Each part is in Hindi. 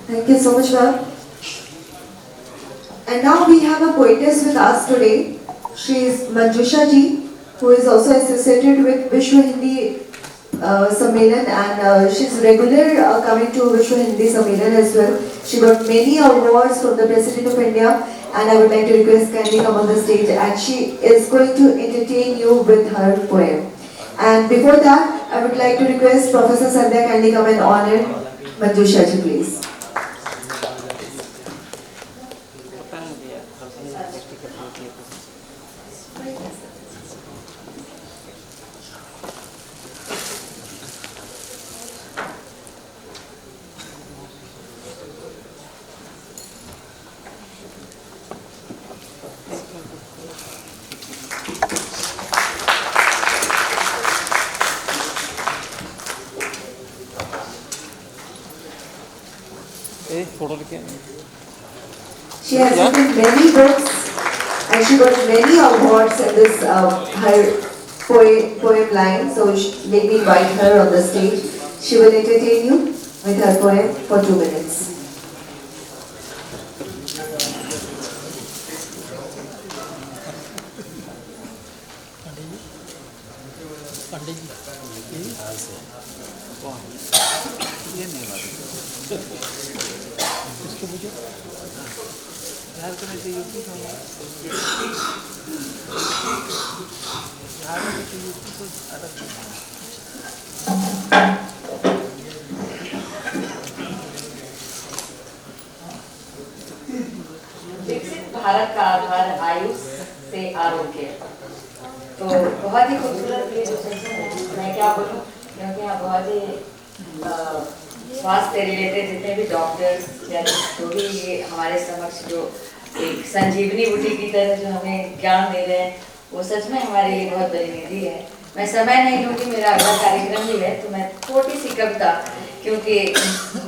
Thank you so much, ma'am. And now we have a poetess with us today. She is Manjusha ji, who is also associated with Vishwa Hindi Sammelan, and she's regular coming to Vishwa Hindi Sammelan as well. She got many awards from the President of India, and I would like to request kindly come on the stage, and she is going to entertain you with her poem. And before that, I would like to request Professor Sandhya kindly come and honor Manjusha ji, please. She has written many books and she got many awards in this her poem line. So let me invite her on the stage. She will entertain you with her poem for 2 minutes. विकसित भारत का आधार आयुष से आरोग्य। तो बहुत ही खूबसूरत ये जो सेशन है, मैं क्या बोलूँ, क्योंकि यहाँ बहुत ही स्वास्थ्य रिलेटेड जितने भी डॉक्टर्स या जो भी ये हमारे समक्ष जो एक संजीवनी बूटी की तरह जो हमें ज्ञान दे रहे हैं, वो सच में हमारे लिए बहुत बड़ी निधि है। मैं समय नहीं लूँगी, मेरा अगला कार्यक्रम भी है, तो मैं छोटी सी कविता, क्योंकि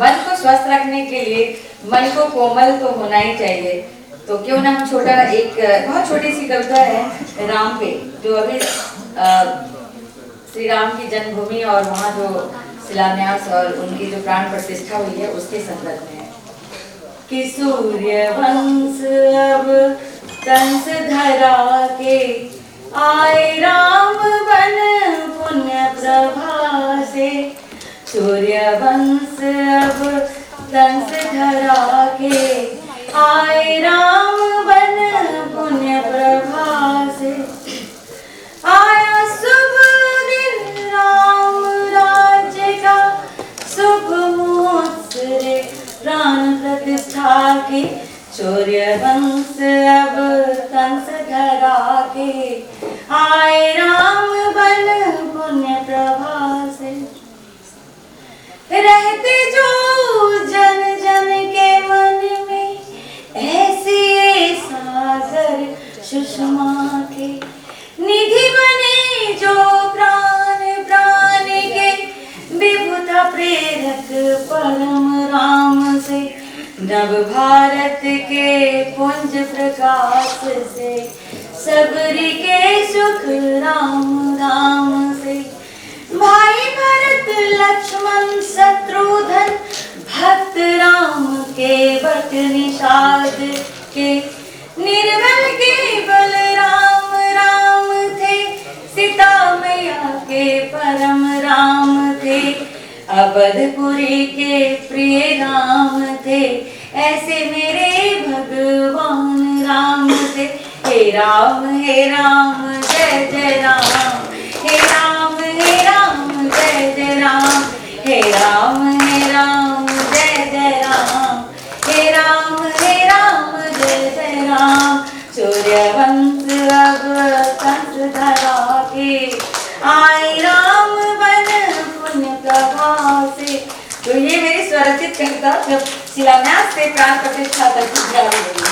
मन को स्वस्थ रखने के लिए मन को कोमल तो होना ही चाहिए, तो क्यों ना हम छोटा एक बहुत छोटी सी कविता है राम पे, जो अभी श्री राम की जन्मभूमि और वहाँ जो शिलान्यास और उनकी जो प्राण प्रतिष्ठा हुई है उसके संदर्भ में है कि सूर्य वंश अब कंस धरा के आए राम बन पुण्य प्रभा से। सूर्य वंश अब कंस धरा के आए राम बन पुण्य प्रभा से। आया शुभ दिन राम राज्य का, शुभ मुहूर्त रे प्राण प्रतिष्ठा की। सूर्य वंश अब कंस धरा के आए राम बन पुण्य प्रभा से। रहते जो जन जन के मन में ऐसे सागर सुषमा के, निधि बने जो प्राण प्राण के, विभुता प्रेरक परम राम से। नव भारत के पुंज प्रकाश से, सबरी के सुख राम राम से। भाई भरत लक्ष्मण शत्रुघ्न भक्त राम के बट निषाद के, निर्बल के बल राम राम थे, सीता मैया के परम राम थे। अवधपुरी के प्रिय राम थे, ऐसे मेरे भगवान राम थे। हे राम जय जय राम, हे राम जय जय राम, हे राम जय जय राम, हे राम जय जय राम। सूर्य वंश अब कंस धरा के आए राम बन पुण्य प्रभा से। तो ये मेरी स्वरचित कविता जब शिलान्यास से प्राण प्रतिष्ठा तक जारी हुई।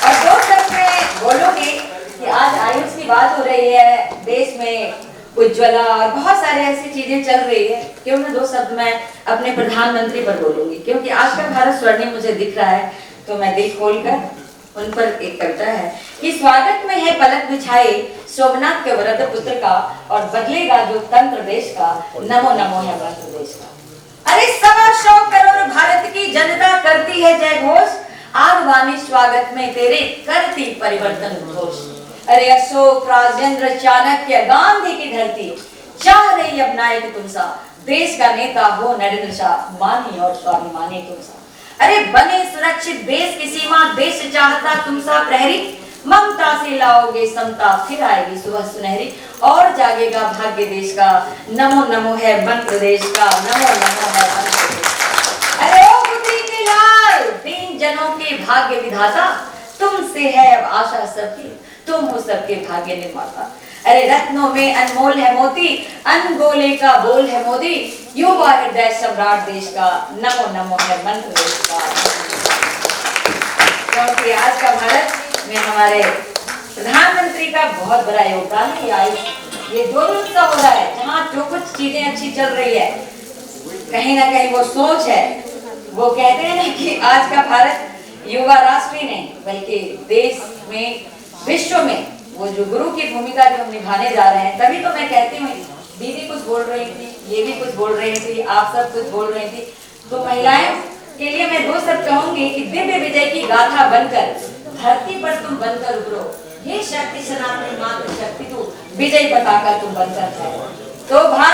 और दो शब्द में बोलूंगी कि आज आयुष की बात हो रही है, देश में उज्ज्वला और बहुत सारे ऐसी चीजें चल रही है, क्यों ना दो शब्द मैं अपने प्रधानमंत्री पर बोलूंगी, क्योंकि आज का भारत स्वर्णिम मुझे दिख रहा है, तो मैं दिल खोलकर उन पर एक कविता है कि स्वागत में है पलक बिछाए सोमनाथ के वरद पुत्र का, और बदलेगा जो तंत्र देश का, नमो नमो है मंत्र देश का। अरे 125 करोड़ भारत की जनता करती है जय घोष, आगवानी स्वागत में तेरे करती परिवर्तन घोष। अरे अशोक, राजेंद्र, चाणक्य, गांधी की धरती चाह रही अब नायक तुम सा, देश का नेता हो नरेंद्र शाह, मानी और स्वाभिमानी तुम सा। अरे बने सुरक्षित देश की सीमा, देश चाहता तुम सा प्रहरी, ममता से लाओगे समता, फिर आएगी सुबह सुनहरी, और जागेगा भाग्य देश का, नमो नमो है मंत्र देश का, नमो नमो है मंत्र देश का। अरे ओ पुत्री के लाल, दीन जनों के भाग्य विधाता, तुमसे है अब आशा सबकी, तुम हो सबके भाग्य निर्माता। अरे रत्नों में अनमोल है मोती, अनगोले का बोल है मोदी, युवा हृदय सम्राट देश का, नमो नमो है मंत्र देश का। क्योंकि आज का भारत में हमारे प्रधानमंत्री का बहुत बड़ा योगदान है। ये जो सा हो रहा है, जहाँ जो कुछ चीजें अच्छी चल रही है, कहीं ना कहीं वो सोच है। वो कहते हैं ना कि आज का भारत युवा राष्ट्र ही नहीं बल्कि देश में, विश्व में वो जो गुरु की भूमिका जो हम निभाने जा रहे हैं। तभी तो मैं कहती हूँ, दीदी कुछ बोल रही थी, ये भी कुछ बोल रही थी, आप सब कुछ बोल रही थी, तो महिलाएं के लिए मैं दो शब्द कहूंगी कि दिव्य विजय की गाथा बनकर धरती पर तुम बनकर उभरो, हे शक्ति सनातन मातृ शक्ति तू विजय पताका तुम बनकर है। तो भारत